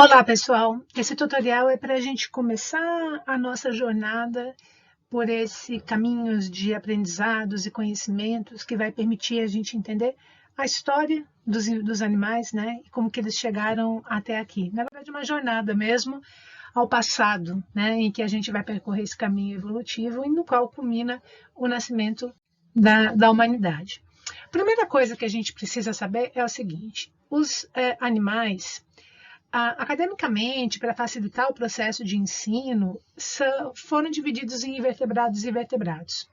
Olá, pessoal! Esse tutorial é para a gente começar a nossa jornada por esse caminhos de aprendizados e conhecimentos que vai permitir a gente entender a história dos animais, né? E como que eles chegaram até aqui. Na verdade, uma jornada mesmo ao passado, né? Em que a gente vai percorrer esse caminho evolutivo e no qual culmina o nascimento da humanidade. A primeira coisa que a gente precisa saber é o seguinte: os animais, academicamente, para facilitar o processo de ensino, foram divididos em invertebrados e vertebrados.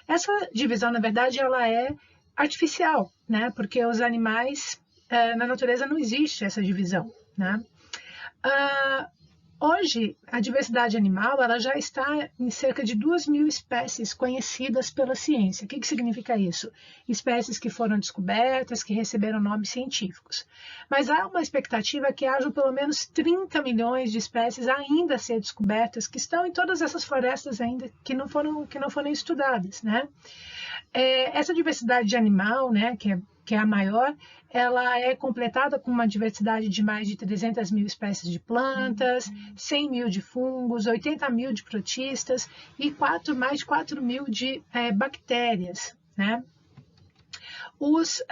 Essa divisão, na verdade, ela é artificial, né? Porque os animais, na natureza não existe essa divisão, né? Hoje, a diversidade animal ela já está em cerca de 2.000 espécies conhecidas pela ciência. O que significa isso? Espécies que foram descobertas, que receberam nomes científicos. Mas há uma expectativa que hajam pelo menos 30 milhões de espécies ainda a ser descobertas, que estão em todas essas florestas ainda que não foram estudadas, né? Essa diversidade animal, né, que é a maior, ela é completada com uma diversidade de mais de 300 mil espécies de plantas, 100 mil de fungos, 80 mil de protistas e mais de 4 mil de bactérias, né? Os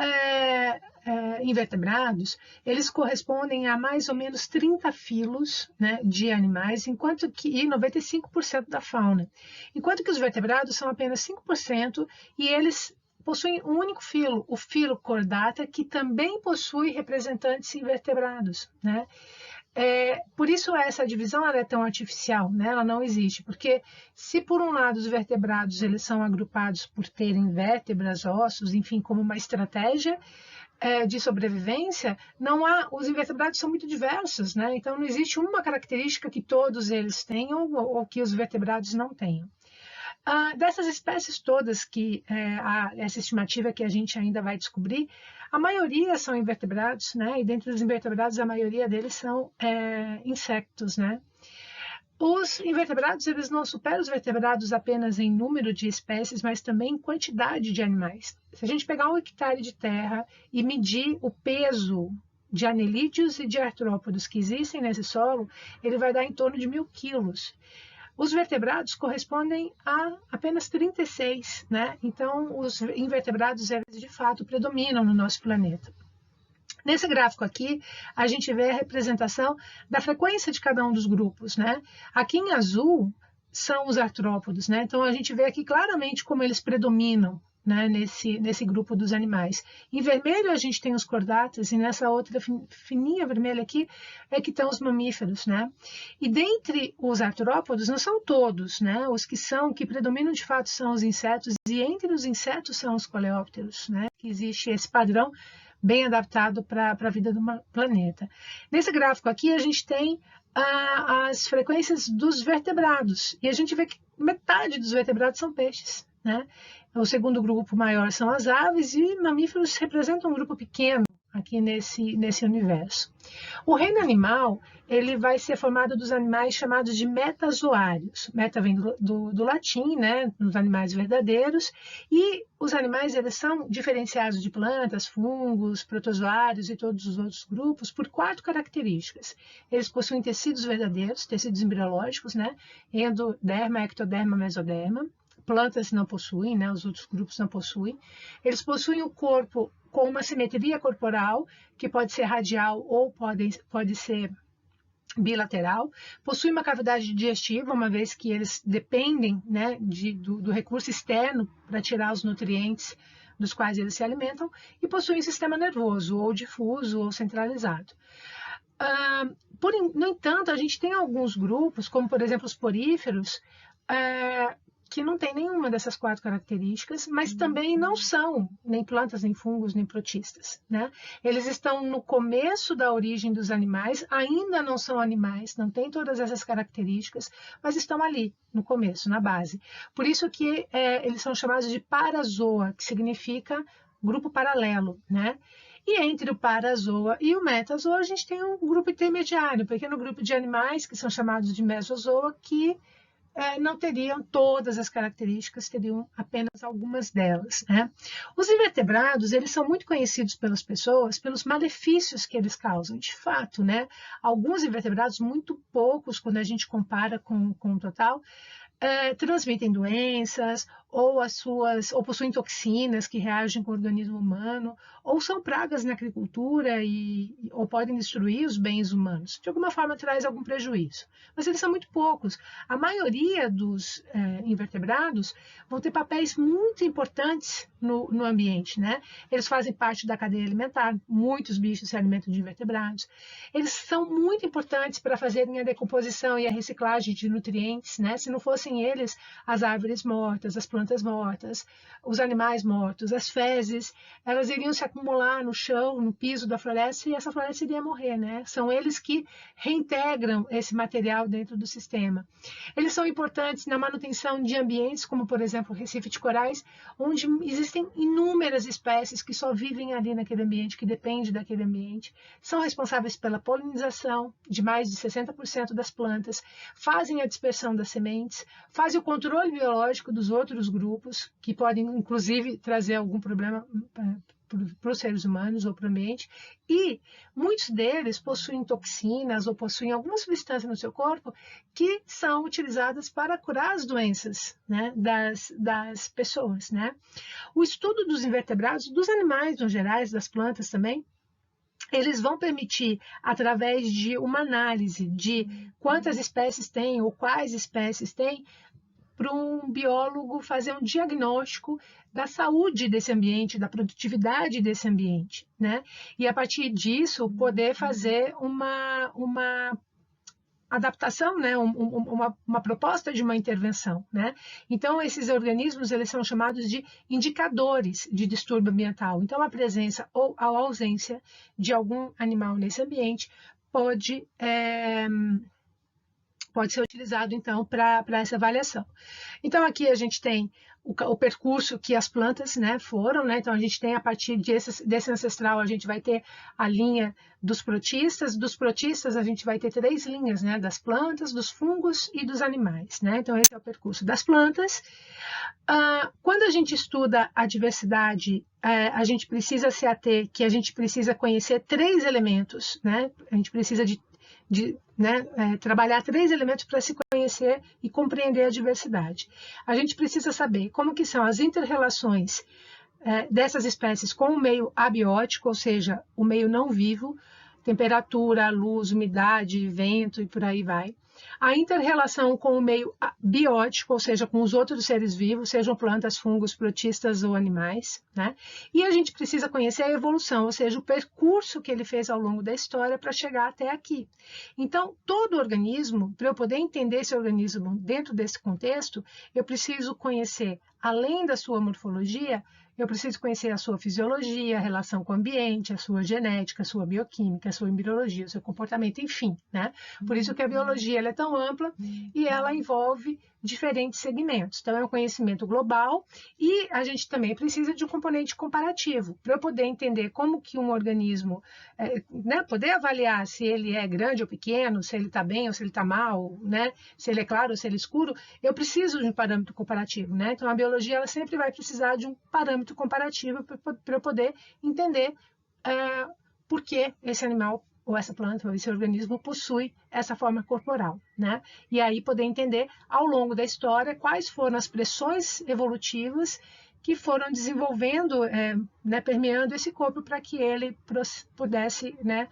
invertebrados, eles correspondem a mais ou menos 30 filos, né, de animais, enquanto que 95% da fauna. Enquanto que os vertebrados são apenas 5% e eles possuem um único filo, o filo Chordata, que também possui representantes invertebrados, né? Por isso essa divisão ela é tão artificial, né? Ela não existe, porque se por um lado os vertebrados eles são agrupados por terem vértebras, ossos, enfim, como uma estratégia de sobrevivência, os invertebrados são muito diversos, né? Então não existe uma característica que todos eles tenham ou que os vertebrados não tenham. Dessas espécies todas essa estimativa que a gente ainda vai descobrir, a maioria são invertebrados, né? E dentre os invertebrados, a maioria deles são insectos, né? Os invertebrados, eles não superam os vertebrados apenas em número de espécies, mas também em quantidade de animais. Se a gente pegar 1 hectare de terra e medir o peso de anelídeos e de artrópodos que existem nesse solo, ele vai dar em torno de 1.000 quilos. Os vertebrados correspondem a apenas 36, né? Então, os invertebrados, eles de fato predominam no nosso planeta. Nesse gráfico aqui, a gente vê a representação da frequência de cada um dos grupos, né? Aqui em azul são os artrópodos, né? Então, a gente vê aqui claramente como eles predominam, né, nesse grupo dos animais. Em vermelho a gente tem os cordatas e nessa outra fininha vermelha aqui é que estão os mamíferos, né? E dentre os artrópodos não são todos, né? Os que predominam de fato são os insetos e entre os insetos são os coleópteros, né? Que existe esse padrão bem adaptado para a vida do planeta. Nesse gráfico aqui a gente tem as frequências dos vertebrados e a gente vê que metade dos vertebrados são peixes, né? O segundo grupo maior são as aves e mamíferos representam um grupo pequeno aqui nesse universo. O reino animal ele vai ser formado dos animais chamados de metazoários. Meta vem do latim, né, dos animais verdadeiros, e os animais eles são diferenciados de plantas, fungos, protozoários e todos os outros grupos por 4 características. Eles possuem tecidos verdadeiros, tecidos embriológicos, né, endoderma, ectoderma, mesoderma. Plantas não possuem, né? Os outros grupos não possuem. Eles possuem o corpo com uma simetria corporal, que pode ser radial ou pode ser bilateral. Possuem uma cavidade digestiva, uma vez que eles dependem, né, do recurso externo para tirar os nutrientes dos quais eles se alimentam. E possuem um sistema nervoso, ou difuso ou centralizado. No entanto, a gente tem alguns grupos, como por exemplo os poríferos, que não tem nenhuma dessas 4 características, mas também não são nem plantas, nem fungos, nem protistas, né? Eles estão no começo da origem dos animais, ainda não são animais, não têm todas essas características, mas estão ali, no começo, na base. Por isso que eles são chamados de parazoa, que significa grupo paralelo, né? E entre o parazoa e o metazoa, a gente tem um grupo intermediário, um pequeno grupo de animais, que são chamados de mesozoa, que não teriam todas as características, teriam apenas algumas delas, né? Os invertebrados, eles são muito conhecidos pelas pessoas pelos malefícios que eles causam, de fato, né? Alguns invertebrados, muito poucos, quando a gente compara com o total, transmitem doenças ou possuem toxinas que reagem com o organismo humano, ou são pragas na agricultura ou podem destruir os bens humanos. De alguma forma traz algum prejuízo. Mas eles são muito poucos. A maioria dos invertebrados vão ter papéis muito importantes no ambiente, né? Eles fazem parte da cadeia alimentar, muitos bichos se alimentam de invertebrados. Eles são muito importantes para fazerem a decomposição e a reciclagem de nutrientes, né? Se não fossem eles, as árvores mortas, as plantas mortas, os animais mortos, as fezes, elas iriam se acumular no chão, no piso da floresta, e essa floresta iria morrer, né? São eles que reintegram esse material dentro do sistema. Eles são importantes na manutenção de ambientes, como, por exemplo, o Recife de Corais, onde existem inúmeras espécies que só vivem ali naquele ambiente, que depende daquele ambiente. São responsáveis pela polinização de mais de 60% das plantas, fazem a dispersão das sementes, fazem o controle biológico dos outros grupos, que podem, inclusive, trazer algum problema para os seres humanos ou para o ambiente, e muitos deles possuem toxinas ou possuem alguma substância no seu corpo que são utilizadas para curar as doenças, né, das pessoas, né? O estudo dos invertebrados, dos animais no geral, das plantas também, eles vão permitir, através de uma análise de quantas espécies tem ou quais espécies tem, para um biólogo fazer um diagnóstico da saúde desse ambiente, da produtividade desse ambiente, né? E a partir disso poder fazer uma adaptação, né? Uma proposta de uma intervenção, né? Então esses organismos eles são chamados de indicadores de distúrbio ambiental. Então a presença ou a ausência de algum animal nesse ambiente pode ser utilizado, então, para essa avaliação. Então, aqui a gente tem o percurso que as plantas, né, foram, né? Então, a gente tem, a partir desse ancestral, a gente vai ter a linha dos protistas. Dos protistas, a gente vai ter 3 linhas, né? Das plantas, dos fungos e dos animais, né? Então, esse é o percurso das plantas. Quando a gente estuda a diversidade, a gente precisa se ater que a gente precisa conhecer 3 elementos, né? A gente precisa trabalhar 3 elementos para se conhecer e compreender a diversidade. A gente precisa saber como que são as inter-relações dessas espécies com o meio abiótico, ou seja, o meio não vivo, temperatura, luz, umidade, vento e por aí vai. A inter-relação com o meio biótico, ou seja, com os outros seres vivos, sejam plantas, fungos, protistas ou animais, né? E a gente precisa conhecer a evolução, ou seja, o percurso que ele fez ao longo da história para chegar até aqui. Então, todo organismo, para eu poder entender esse organismo dentro desse contexto, eu preciso conhecer, além da sua morfologia, eu preciso conhecer a sua fisiologia, a relação com o ambiente, a sua genética, a sua bioquímica, a sua embriologia, o seu comportamento, enfim, né? Por isso que a biologia ela é tão ampla e ela envolve diferentes segmentos. Então, é um conhecimento global e a gente também precisa de um componente comparativo para eu poder entender como que um organismo, né, poder avaliar se ele é grande ou pequeno, se ele está bem ou se ele está mal, né, se ele é claro ou se ele é escuro, eu preciso de um parâmetro comparativo, né? Então, a biologia ela sempre vai precisar de um parâmetro comparativo para eu poder entender por que esse animal ou essa planta, ou esse organismo possui essa forma corporal, né? E aí poder entender, ao longo da história, quais foram as pressões evolutivas que foram desenvolvendo, né, permeando esse corpo para que ele pudesse, né,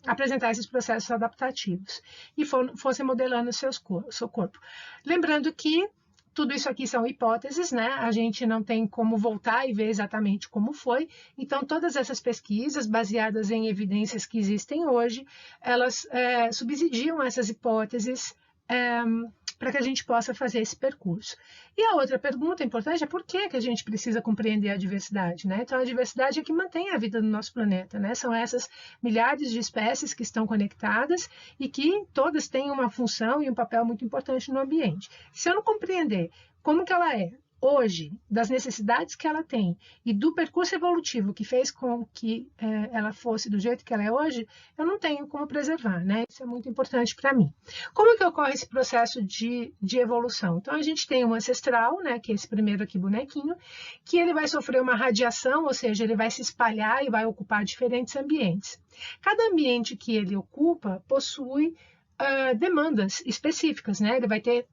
apresentar esses processos adaptativos e fossem modelando o seu corpo. Lembrando que tudo isso aqui são hipóteses, né? A gente não tem como voltar e ver exatamente como foi. Então, todas essas pesquisas, baseadas em evidências que existem hoje, elas subsidiam essas hipóteses para que a gente possa fazer esse percurso. E a outra pergunta importante é por que a gente precisa compreender a diversidade, né? Então, a diversidade é que mantém a vida no nosso planeta, né? São essas milhares de espécies que estão conectadas e que todas têm uma função e um papel muito importante no ambiente. Se eu não compreender como que ela é, hoje, das necessidades que ela tem e do percurso evolutivo que fez com que ela fosse do jeito que ela é hoje, eu não tenho como preservar, né? Isso é muito importante para mim. Como que ocorre esse processo de evolução? Então, a gente tem um ancestral, né, que é esse primeiro aqui bonequinho, que ele vai sofrer uma radiação, ou seja, ele vai se espalhar e vai ocupar diferentes ambientes. Cada ambiente que ele ocupa possui demandas específicas, né? Ele vai ter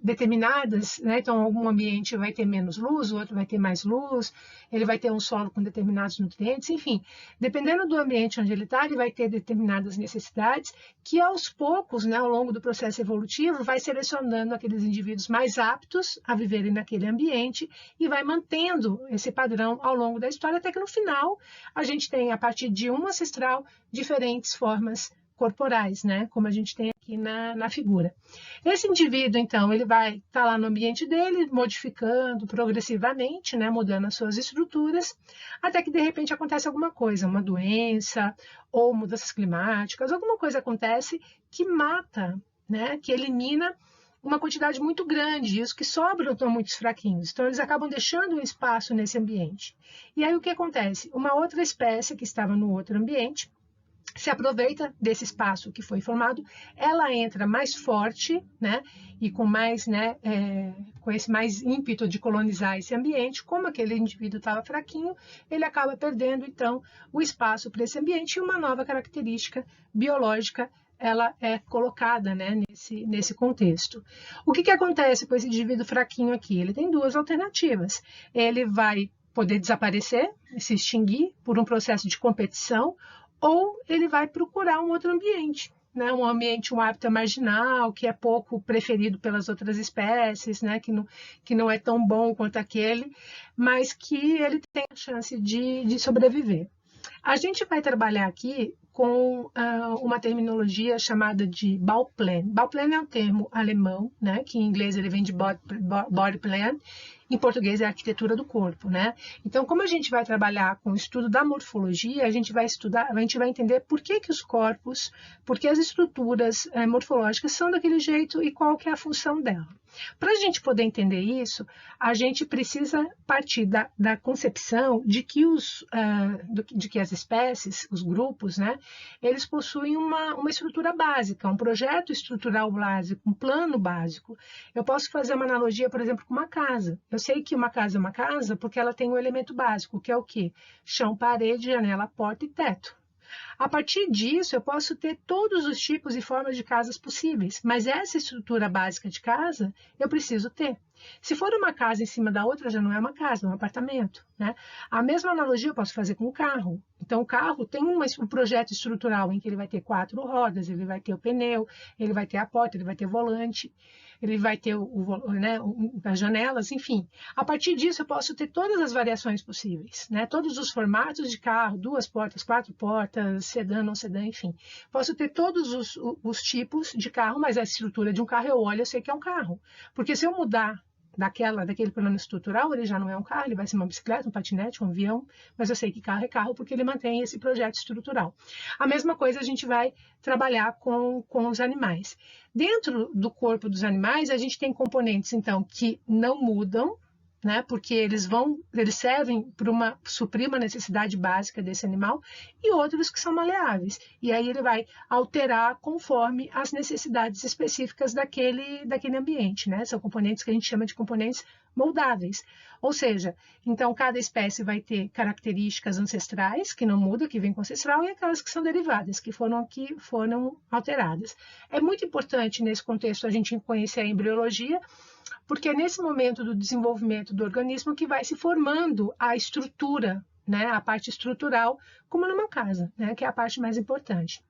determinadas, né? Então, algum ambiente vai ter menos luz, o outro vai ter mais luz, ele vai ter um solo com determinados nutrientes, enfim, dependendo do ambiente onde ele está, ele vai ter determinadas necessidades que, aos poucos, né, ao longo do processo evolutivo, vai selecionando aqueles indivíduos mais aptos a viverem naquele ambiente e vai mantendo esse padrão ao longo da história, até que no final a gente tem, a partir de um ancestral, diferentes formas corporais, né? Como a gente tem aqui na figura. Esse indivíduo, então, ele vai estar lá no ambiente dele, modificando progressivamente, né? Mudando as suas estruturas, até que de repente acontece alguma coisa, uma doença ou mudanças climáticas, alguma coisa acontece que mata, né? Que elimina uma quantidade muito grande, e os que sobram estão muito fraquinhos, então eles acabam deixando um espaço nesse ambiente. E aí o que acontece? Uma outra espécie que estava no outro ambiente se aproveita desse espaço que foi formado, ela entra mais forte, né, e com mais, né, com esse mais ímpeto de colonizar esse ambiente. Como aquele indivíduo estava fraquinho, ele acaba perdendo, então, o espaço para esse ambiente, e uma nova característica biológica ela é colocada, né, nesse contexto. O que acontece com esse indivíduo fraquinho aqui? Ele tem duas alternativas. Ele vai poder desaparecer, se extinguir por um processo de competição, ou ele vai procurar um outro ambiente, né? Um ambiente, um hábitat marginal, que é pouco preferido pelas outras espécies, né? Que não é tão bom quanto aquele, mas que ele tem a chance de sobreviver. A gente vai trabalhar aqui com uma terminologia chamada de Bauplan. Bauplan é um termo alemão, né, que em inglês ele vem de body plan, em português é a arquitetura do corpo, né? Então, como a gente vai trabalhar com o estudo da morfologia, a gente vai entender por que os corpos, por que as estruturas morfológicas são daquele jeito e qual que é a função dela. Para a gente poder entender isso, a gente precisa partir da concepção de que as espécies, os grupos, né, eles possuem uma estrutura básica, um projeto estrutural básico, um plano básico. Eu posso fazer uma analogia, por exemplo, com uma casa. Eu sei que uma casa é uma casa porque ela tem um elemento básico, que é o quê? Chão, parede, janela, porta e teto. A partir disso, eu posso ter todos os tipos e formas de casas possíveis, mas essa estrutura básica de casa eu preciso ter. Se for uma casa em cima da outra, já não é uma casa, é um apartamento, né? A mesma analogia eu posso fazer com o carro. Então, o carro tem um projeto estrutural em que ele vai ter 4 rodas, ele vai ter o pneu, ele vai ter a porta, ele vai ter o volante, ele vai ter as janelas, enfim. A partir disso, eu posso ter todas as variações possíveis, né? Todos os formatos de carro, 2 portas, 4 portas, sedã, não sedã, enfim. Posso ter todos os tipos de carro, mas a estrutura de um carro eu olho, eu sei que é um carro. Porque se eu mudar daquele plano estrutural, ele já não é um carro, ele vai ser uma bicicleta, um patinete, um avião, mas eu sei que carro é carro porque ele mantém esse projeto estrutural. A mesma coisa a gente vai trabalhar com os animais. Dentro do corpo dos animais, a gente tem componentes, então, que não mudam, né, porque eles servem para suprir uma necessidade básica desse animal, e outros que são maleáveis. E aí ele vai alterar conforme as necessidades específicas daquele ambiente, né? São componentes que a gente chama de componentes moldáveis. Ou seja, então cada espécie vai ter características ancestrais, que não mudam, que vêm com o ancestral, e aquelas que são derivadas, que foram alteradas. É muito importante nesse contexto a gente conhecer a embriologia, porque é nesse momento do desenvolvimento do organismo que vai se formando a estrutura, né, a parte estrutural, como numa casa, né, que é a parte mais importante.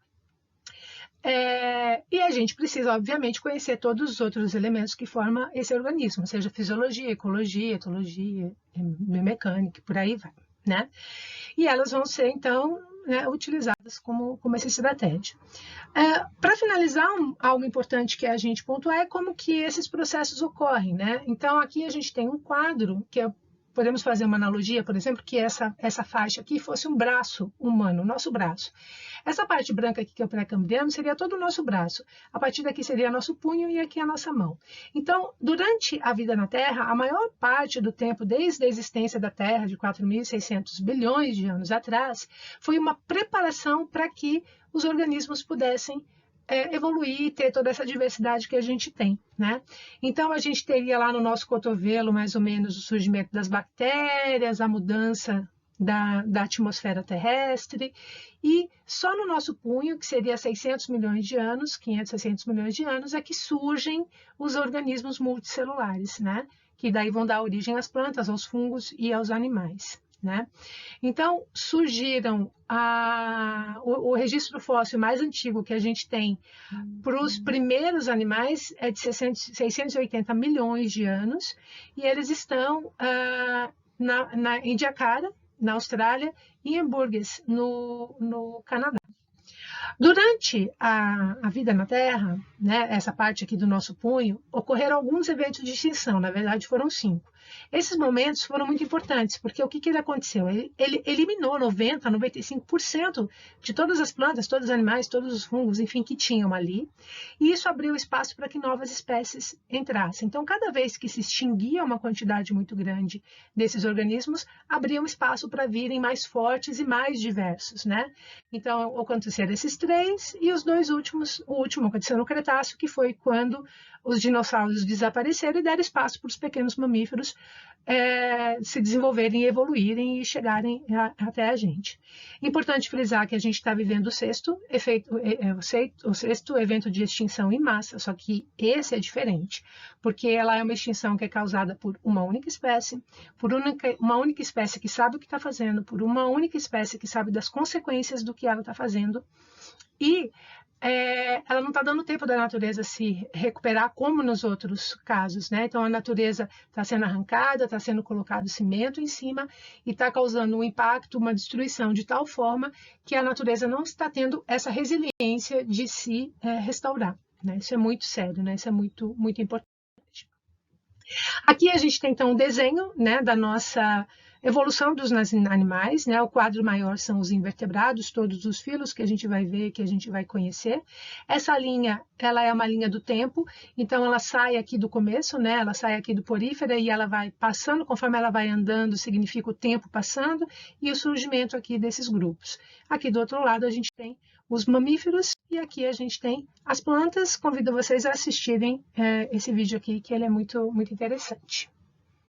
E a gente precisa, obviamente, conhecer todos os outros elementos que formam esse organismo, seja fisiologia, ecologia, etologia, biomecânica, por aí vai, né? E elas vão ser, então, né, utilizadas como essa estratégia. Para finalizar, algo importante que a gente pontuar é como que esses processos ocorrem, né? Então, aqui a gente tem um quadro, que é, podemos fazer uma analogia, por exemplo, que essa faixa aqui fosse um braço humano, o nosso braço. Essa parte branca aqui, que é o pré-cambriano, seria todo o nosso braço. A partir daqui seria nosso punho e aqui a nossa mão. Então, durante a vida na Terra, a maior parte do tempo, desde a existência da Terra, de 4.600 bilhões de anos atrás, foi uma preparação para que os organismos pudessem evoluir e ter toda essa diversidade que a gente tem, né? Então, a gente teria lá no nosso cotovelo, mais ou menos, o surgimento das bactérias, a mudança da atmosfera terrestre, e só no nosso punho, que seria 600 milhões de anos, 500, 600 milhões de anos, é que surgem os organismos multicelulares, né? Que daí vão dar origem às plantas, aos fungos e aos animais, né? Então, surgiram o registro fóssil mais antigo que a gente tem para os primeiros animais é de 680 milhões de anos, e eles estão em Jakarta, na Austrália, e em Burgess, no Canadá. Durante a vida na Terra, né, essa parte aqui do nosso punho, ocorreram alguns eventos de extinção, na verdade foram 5. Esses momentos foram muito importantes, porque o que ele aconteceu? Ele eliminou 90%, 95% de todas as plantas, todos os animais, todos os fungos, enfim, que tinham ali, e isso abriu espaço para que novas espécies entrassem. Então, cada vez que se extinguia uma quantidade muito grande desses organismos, abria um espaço para virem mais fortes e mais diversos, né? Então, aconteceram esses 3, e os 2 últimos, o último aconteceu no Cretáceo, que foi quando os dinossauros desapareceram e deram espaço para os pequenos mamíferos se desenvolverem, evoluírem e chegarem até a gente. Importante frisar que a gente está vivendo o sexto evento de extinção em massa, só que esse é diferente, porque ela é uma extinção que é causada por uma única espécie, por uma única espécie que sabe o que está fazendo, por uma única espécie que sabe das consequências do que ela está fazendo, e ela não está dando tempo da natureza se recuperar como nos outros casos, né? Então a natureza está sendo arrancada, está sendo colocado cimento em cima e está causando um impacto, uma destruição de tal forma que a natureza não está tendo essa resiliência de se restaurar, né? Isso é muito sério, né? Isso é muito, muito importante. Aqui a gente tem então um desenho, né, da nossa evolução dos animais, né? O quadro maior são os invertebrados, todos os filos que a gente vai ver, que a gente vai conhecer. Essa linha, ela é uma linha do tempo, então ela sai aqui do começo, né? Ela sai aqui do porífera e ela vai passando, conforme ela vai andando, significa o tempo passando e o surgimento aqui desses grupos. Aqui do outro lado a gente tem os mamíferos e aqui a gente tem as plantas. Convido vocês a assistirem esse vídeo aqui, que ele é muito, muito interessante.